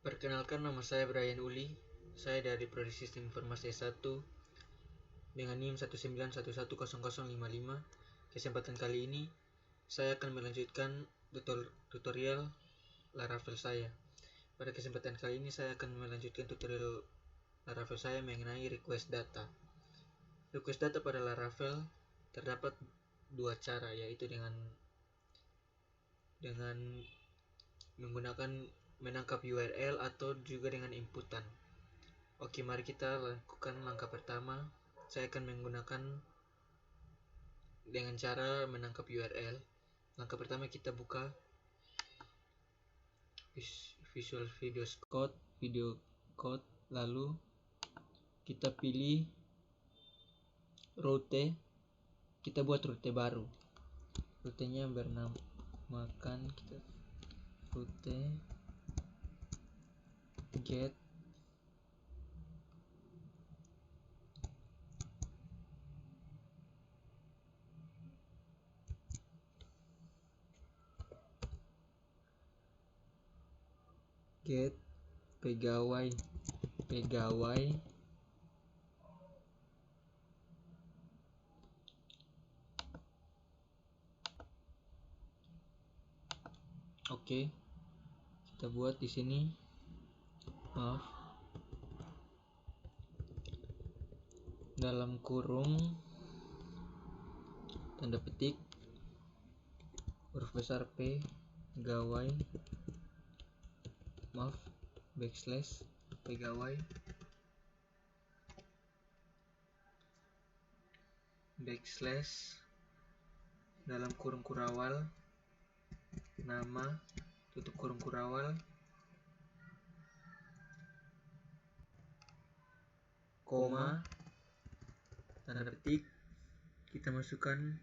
Perkenalkan, nama saya Brian Uli. Saya dari Prodi Sistem Informasi S1 dengan NIM 191100055. Kesempatan kali ini saya akan melanjutkan tutorial Laravel saya. Pada kesempatan kali ini saya akan melanjutkan tutorial Laravel saya mengenai request data. Request data pada Laravel terdapat dua cara, yaitu dengan menggunakan menangkap URL atau juga dengan inputan. Oke, mari kita lakukan langkah pertama. Saya akan menggunakan dengan cara menangkap URL. Langkah pertama, kita buka Visual Video Code, lalu kita pilih route. Kita buat route baru. Rutenya bernamakan kita route get pegawai Oke, kita buat di sini. Dalam kurung tanda petik huruf besar pegawai dalam kurung kurawal nama, tutup kurung kurawal, koma, tanda petik. Kita masukkan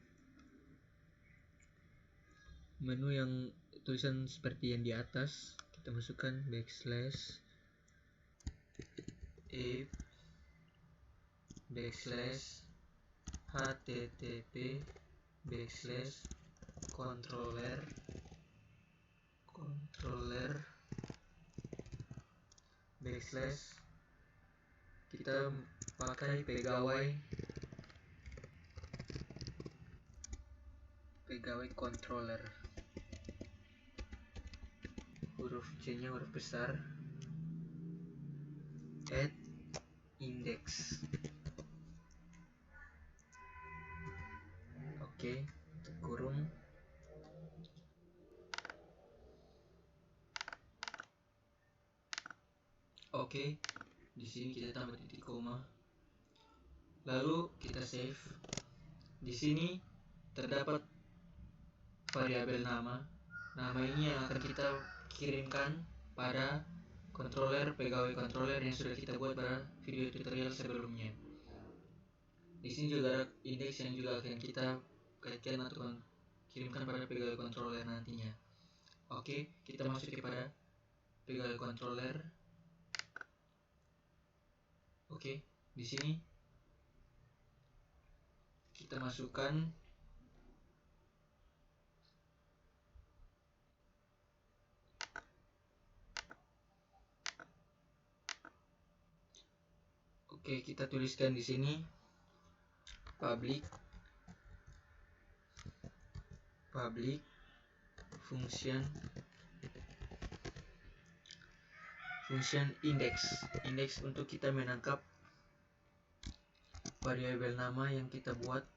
menu yang tulisan seperti yang di atas. Kita masukkan /http controller kita pakai pegawai controller, huruf C nya huruf besar, add index. Oke, kurung. Oke, di sini kita tambah titik koma. Lalu kita save. Di sini terdapat variabel nama. Nama ini yang akan kita kirimkan pada pegawai controller yang sudah kita buat pada video tutorial sebelumnya. Di sini juga ada indeks yang juga akan kita kaitkan atau kirimkan pada pegawai controller nantinya. Oke, kita masuk kepada pegawai controller. Oke, di sini kita masukkan kita tuliskan di sini public function index untuk kita menangkap variabel nama yang kita buat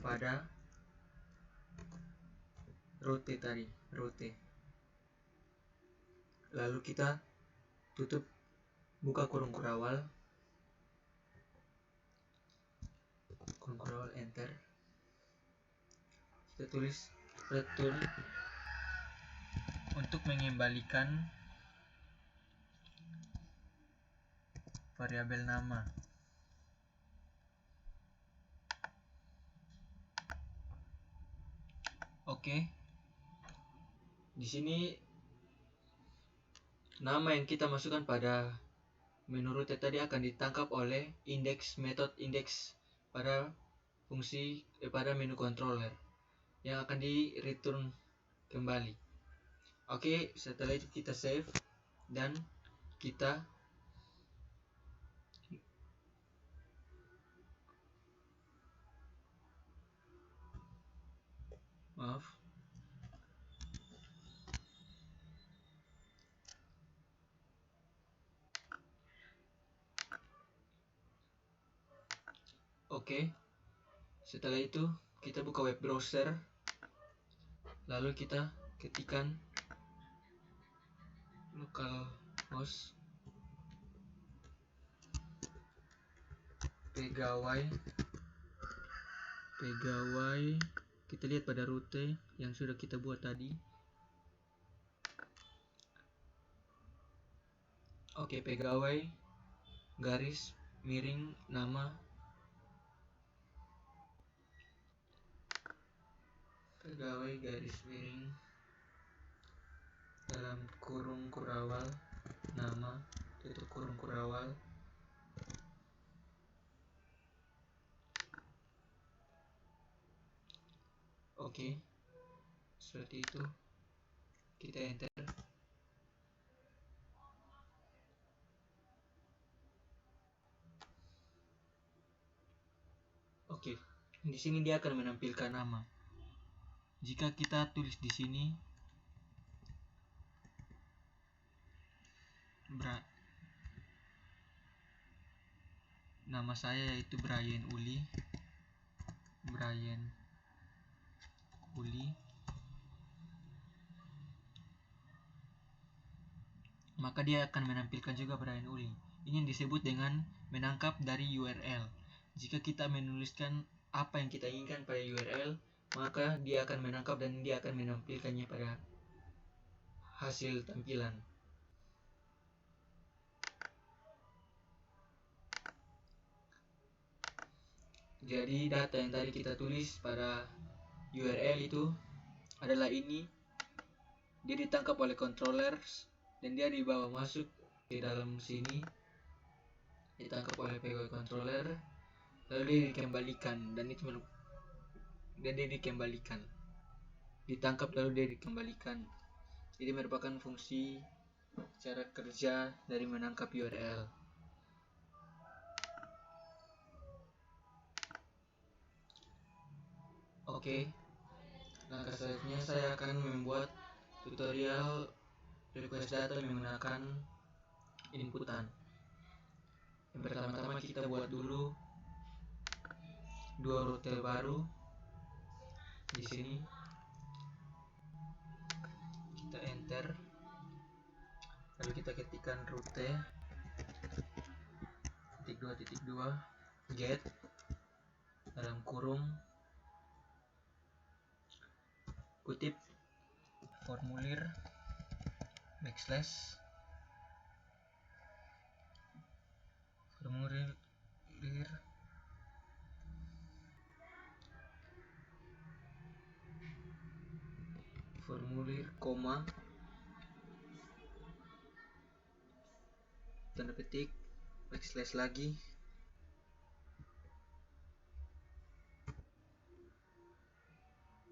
pada route tadi. Lalu kita buka kurung kurawal, enter. Kita tulis return untuk mengembalikan variabel nama. Oke. Di sini nama yang kita masukkan pada menu route tadi akan ditangkap oleh metode index pada fungsi pada menu controller yang akan di return kembali. Oke, setelah itu kita save. dan kita Oke, setelah itu kita buka web browser, lalu kita ketikkan localhost pegawai. Kita lihat pada rute yang sudah kita buat tadi. Oke, pegawai garis miring nama, pegawai garis miring dalam kurung kurawal nama tutup kurung kurawal. Oke, seperti itu. Kita enter. Oke, di sini dia akan menampilkan nama. Jika kita tulis di sini nama saya yaitu Brian Uli, maka dia akan menampilkan juga Brian Uli. Ini yang disebut dengan menangkap dari URL. Jika kita menuliskan apa yang kita inginkan pada URL, maka dia akan menangkap dan dia akan menampilkannya pada hasil tampilan. Jadi data yang tadi kita tulis pada URL itu adalah ini. Dia ditangkap oleh controllers dan dia dibawa masuk ke dalam sini, ditangkap oleh pegawai controller, lalu dia dikembalikan ditangkap lalu dia dikembalikan. Jadi merupakan fungsi cara kerja dari menangkap URL. Oke, langkah selanjutnya saya akan membuat tutorial request data menggunakan inputan. Yang pertama-tama kita buat dulu dua rute baru. Di sini kita enter, lalu kita ketikkan rute .2.2 get dalam kurung kutip formulir koma tanda petik backslash lagi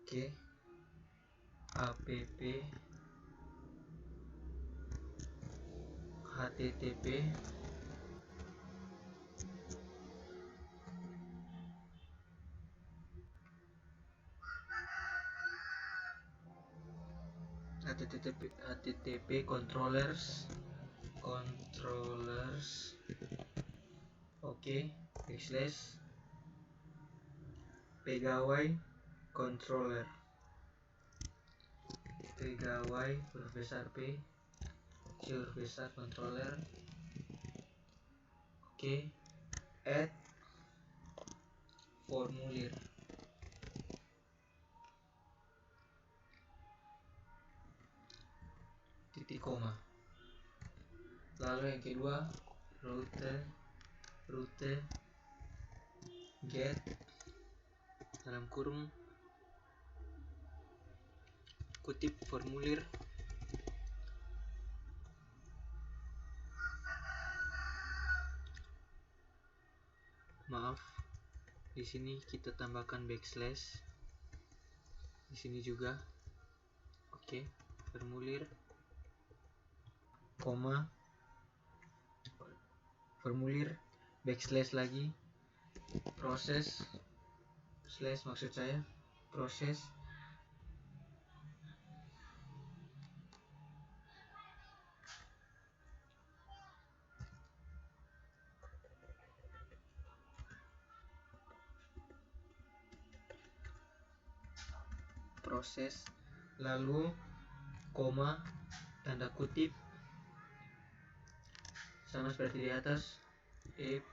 oke app http controllers oke backslash pegawai controller huruf besar P kecil huruf besar controller. Oke, add formulir titik koma. Lalu yang kedua rute get dalam kurung kutip formulir di sini kita tambahkan backslash, di sini juga. Oke, formulir koma, formulir, backslash lagi, proses, slash maksud saya, proses, proses, lalu koma, tanda kutip, sama seperti di atas, if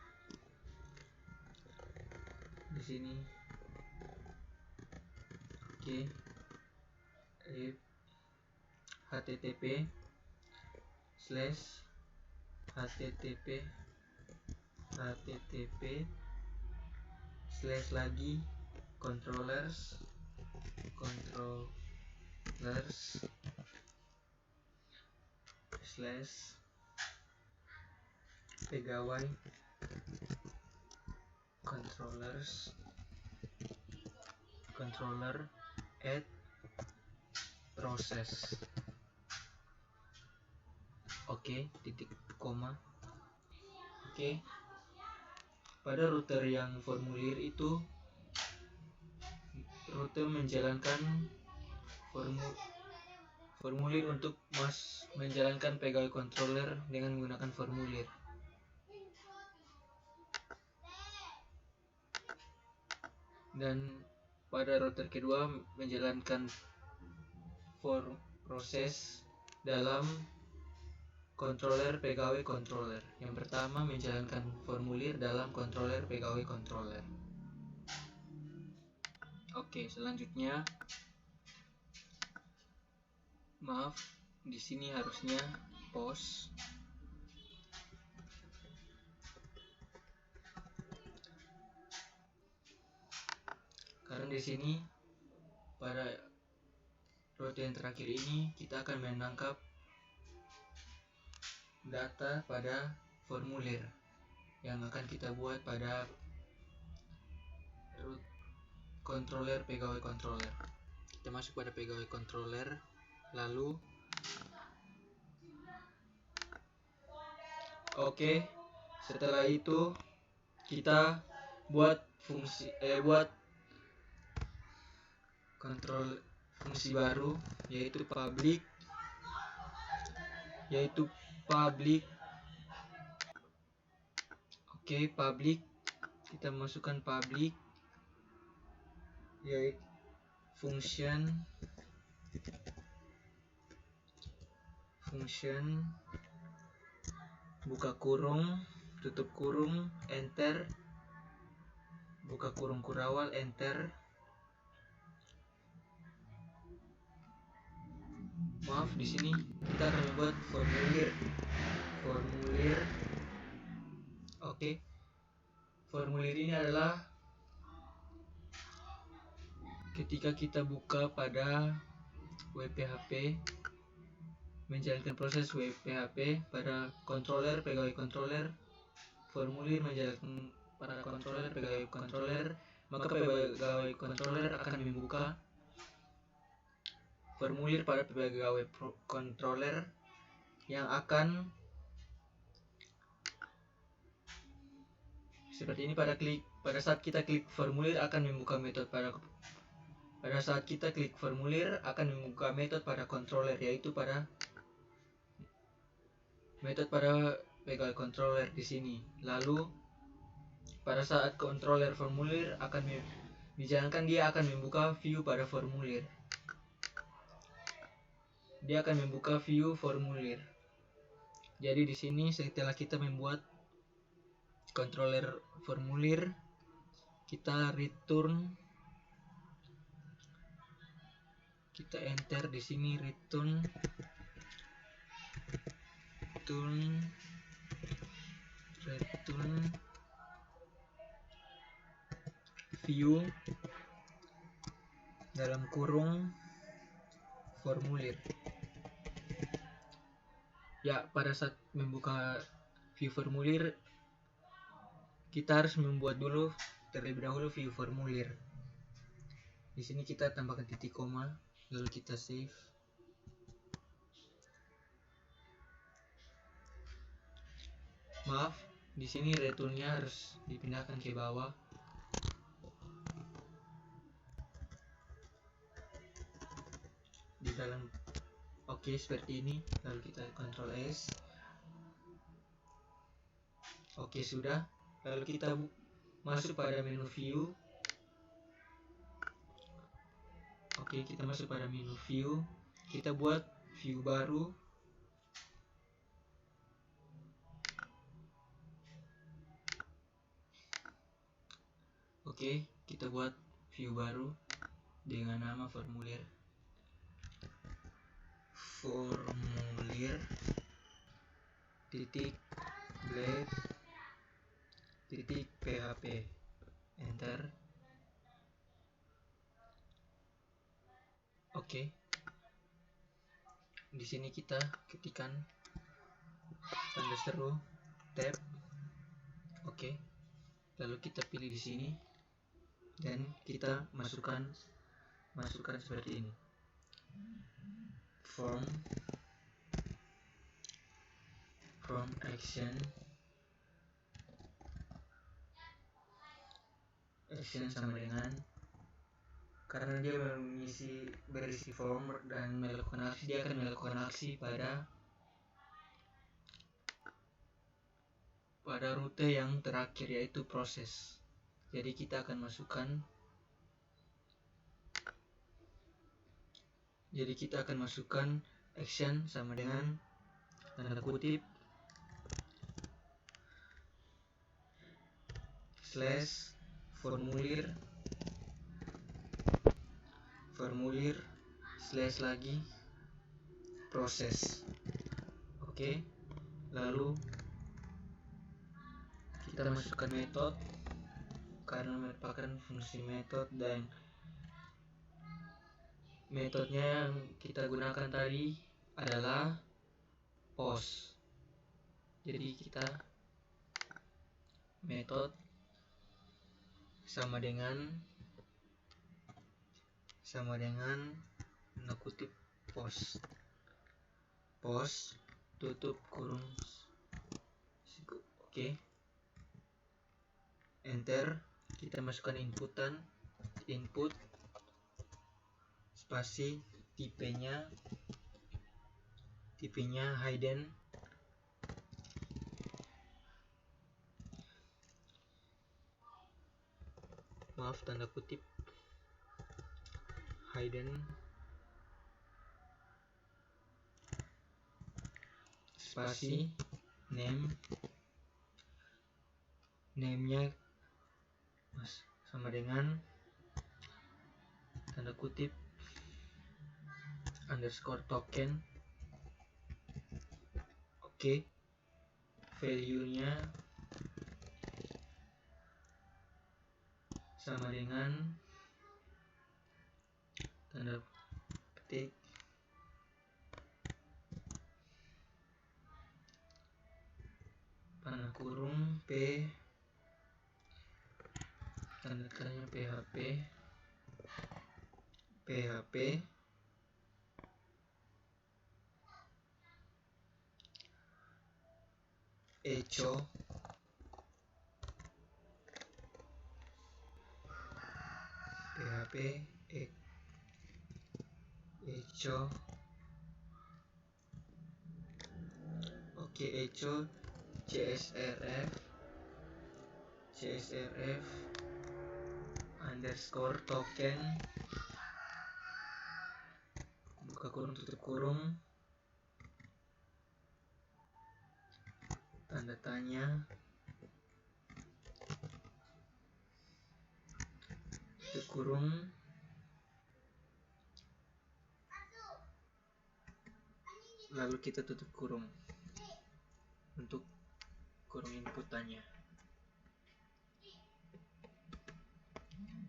di sini, oke, if http slash http slash lagi controllers slash pegawai controller add proses. Oke, titik koma. Oke. Pada router yang formulir itu router menjalankan formulir untuk menjalankan pegawai controller dengan menggunakan formulir. Dan pada router kedua menjalankan proses dalam controller pegawai controller. Yang pertama menjalankan formulir dalam controller pegawai controller. Oke, selanjutnya maaf, di sini harusnya pause. Karena di sini pada router yang terakhir ini kita akan menangkap data pada formulir yang akan kita buat pada root controller pegawai controller. Kita masuk pada pegawai controller, lalu oke, setelah itu kita buat fungsi fungsi baru yaitu public Oke, public, kita masukkan public yaitu function buka kurung, tutup kurung, enter, buka kurung kurawal, enter. Maaf, di sini kita akan membuat formulir. Oke. Formulir ini adalah ketika kita buka pada WPHP, menjalankan proses WPHP pada controller pegawai controller, formulir menjalankan pada controller pegawai controller, maka pegawai controller akan membuka formulir pada pegawai controller yang akan seperti ini. Pada saat kita klik formulir akan membuka metode pada saat kita klik formulir akan membuka metode pada controller, yaitu pada metode pada pegawai controller di sini. Lalu pada saat controller formulir akan dijalankan, dia akan membuka view pada formulir. Dia akan membuka view formulir. Jadi di sini setelah kita membuat controller formulir, kita enter di sini return view dalam kurung formulir. Ya, pada saat membuka view formulir kita harus membuat dulu terlebih dahulu view formulir. Di sini kita tambahkan titik koma, lalu kita save. maaf, di sini returnnya harus dipindahkan ke bawah. Di dalam oke, seperti ini. Lalu kita Ctrl S. Oke, sudah. Lalu kita masuk pada menu view. Oke, kita masuk pada menu view. Kita buat view baru. Oke, kita buat view baru dengan nama formulir titik blade titik php. Enter. Oke. Di sini kita ketikkan tanda seru tab. Oke. Lalu kita pilih di sini dan kita masukkan seperti ini. From action sama dengan, karena dia berisi form dan melakukan aksi, dia akan melakukan aksi pada rute yang terakhir, yaitu proses. Jadi kita akan masukkan action sama dengan tanda kutip slash formulir slash lagi proses. Oke. Lalu kita masukkan metode karena merupakan fungsi metode, dan metodenya yang kita gunakan tadi adalah post. Jadi kita metode sama dengan tanda kutip post tutup kurung. Oke. Enter. Kita masukkan input spasi tipenya hidden, maaf, tanda kutip hidden spasi name-nya sama dengan tanda kutip underscore token. Oke. Value-nya sama dengan tanda petik panah kurung p tanda tanya php echo echo. Oke, echo csrf underscore token buka kurung tutup kurung tanda tanya tutup kurung. Lalu kita tutup kurung untuk kurung inputannya.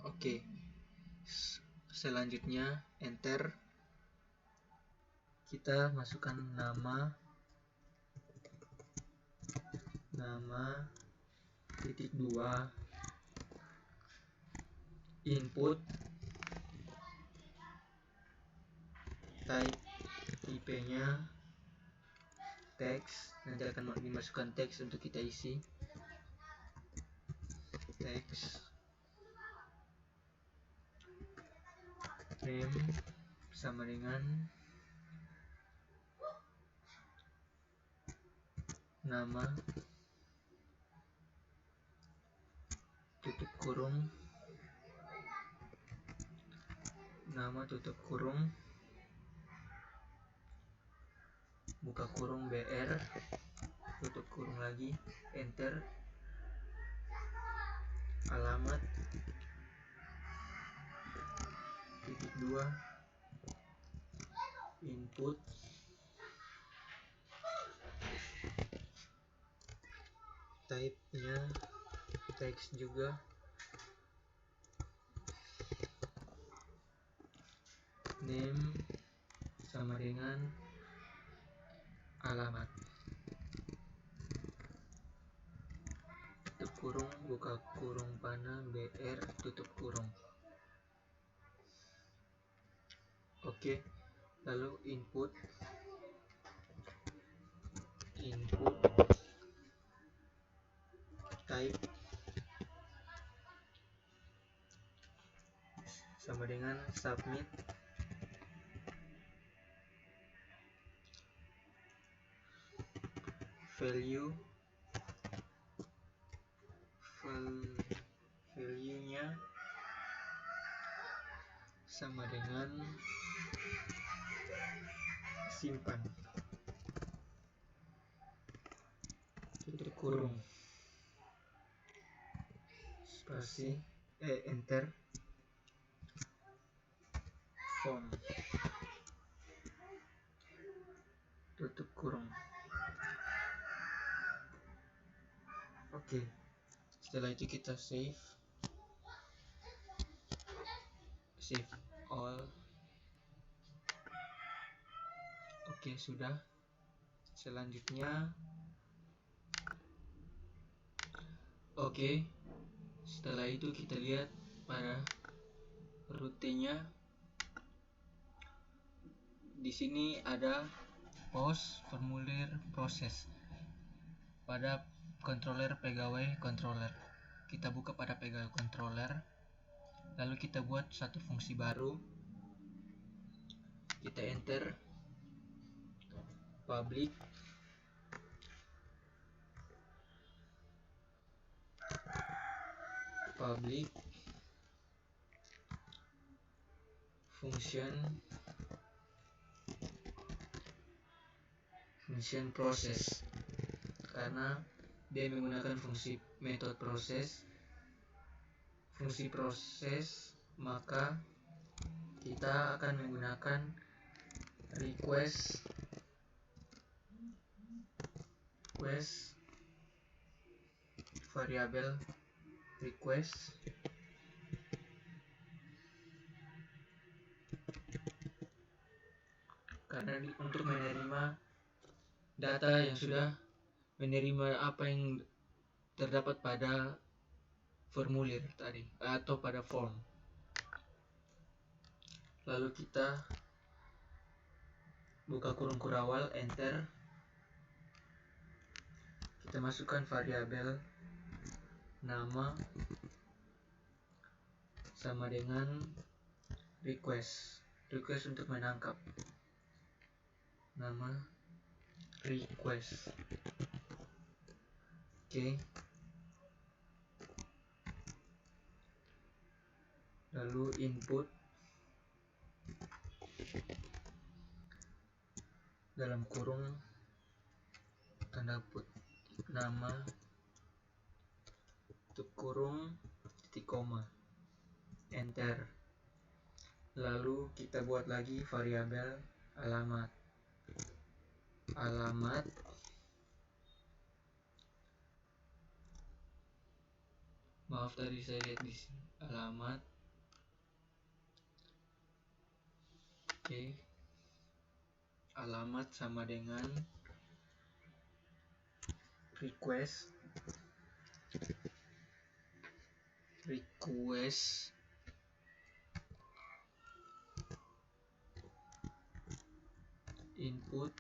Oke. Selanjutnya enter. Kita masukkan nama titik 2 input type tipenya teks, nanti akan dimasukkan teks untuk kita isi. Teks name sama dengan nama tutup kurung, nama tutup kurung, buka kurung BR, tutup kurung lagi, enter, alamat, titik 2, input, type-nya teks juga, name sama dengan alamat, tutup kurung, buka kurung panah, BR, tutup kurung. Oke, lalu input type sama dengan submit, value-nya sama dengan simpan, tutup kurung, spasi, enter, form, tutup kurung. Oke, setelah itu kita save all. Oke, sudah. Selanjutnya, setelah itu kita lihat pada rutenya. Di sini ada post, formulir, proses. Pada controller pegawai controller, kita buka pada pegawai controller, lalu kita buat satu fungsi baru. Kita enter public function proses, karena dia menggunakan fungsi method fungsi proses, maka kita akan menggunakan request variabel request karena untuk menerima data yang sudah menerima apa yang terdapat pada formulir tadi atau pada form. Lalu kita buka kurung kurawal, enter, kita masukkan variabel nama sama dengan request untuk menangkap, nama request. Oke. Lalu input dalam kurung tanda kutip nama tutup kurung titik koma, enter. Lalu kita buat lagi variabel alamat maaf tadi saya lihat di sini alamat. Oke. Alamat sama dengan request input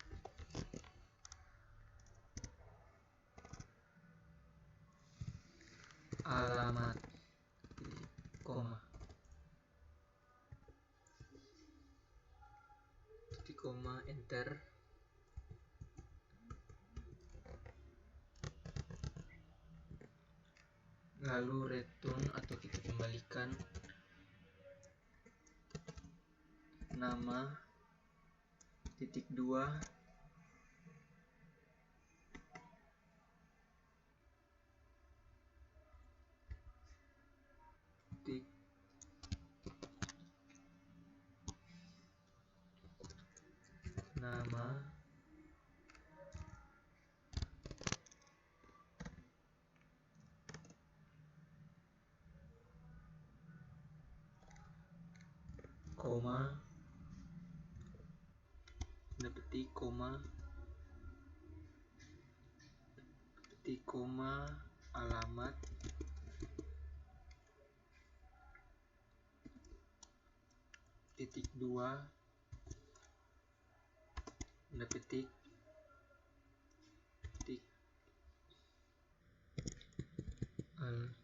alamat, koma, titik koma, enter. Lalu return atau kita kembalikan nama titik 2 titik nama koma, petik koma, petik koma, alamat, titik 2, petik, titik alamat.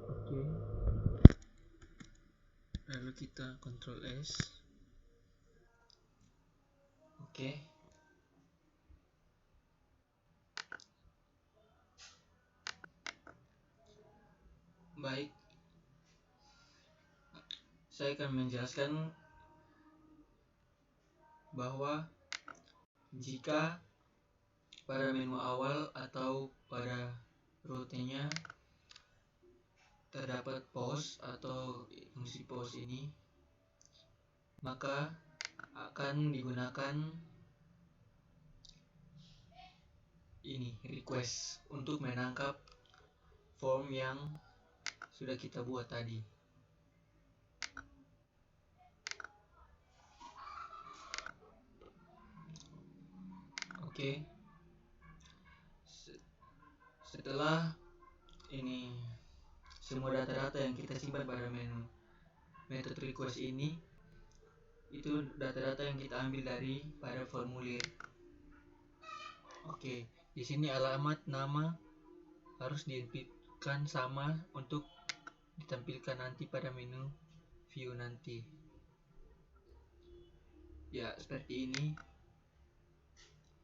Oke. Lalu kita Ctrl S. Oke. Baik. Saya akan menjelaskan bahwa jika pada menu awal atau pada rutenya terdapat pause atau fungsi pause ini, maka akan digunakan ini request untuk menangkap form yang sudah kita buat tadi. Oke. Setelah ini semua data-data yang kita simpan pada menu method request ini, itu data-data yang kita ambil dari pada formulir. Oke, di sini alamat, nama harus diinputkan sama untuk ditampilkan nanti pada menu view nanti. Ya, seperti ini.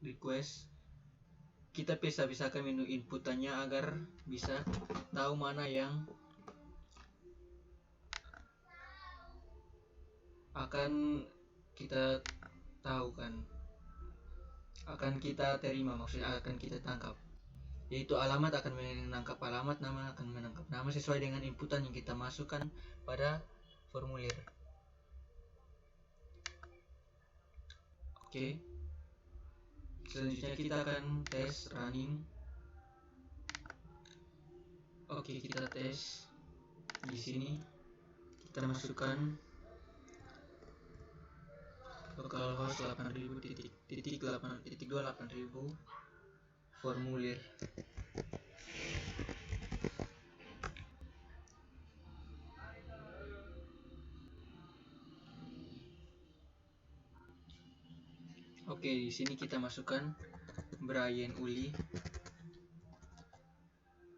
Request. Kita pisah-pisahkan menu inputannya agar bisa tahu mana yang akan kita tahu kan, akan kita terima, maksudnya akan kita tangkap, yaitu alamat akan menangkap alamat, nama akan menangkap nama sesuai dengan inputan yang kita masukkan pada formulir. Oke. Selanjutnya kita akan tes running. Oke, kita tes di sini. Kita masukkan localhost 8000.28000 formulir. Oke, di sini kita masukkan Brian Uli,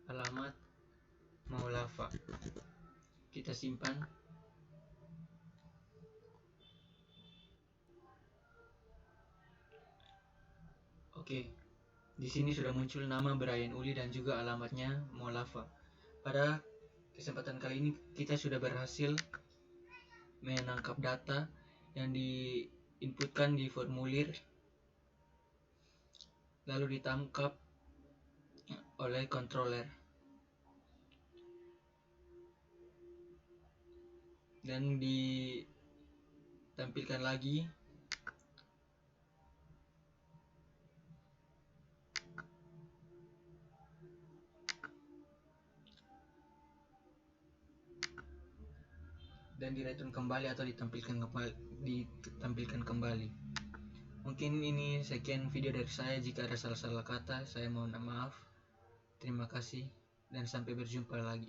alamat Maulava. Kita simpan. Oke, di sini sudah muncul nama Brian Uli dan juga alamatnya Maulava. Pada kesempatan kali ini kita sudah berhasil menangkap data yang diinputkan di formulir, lalu ditangkap oleh controller dan ditampilkan lagi dan direturn kembali atau ditampilkan kembali. Mungkin ini sekian video dari saya. Jika ada salah-salah kata, saya mohon maaf. Terima kasih dan sampai berjumpa lagi.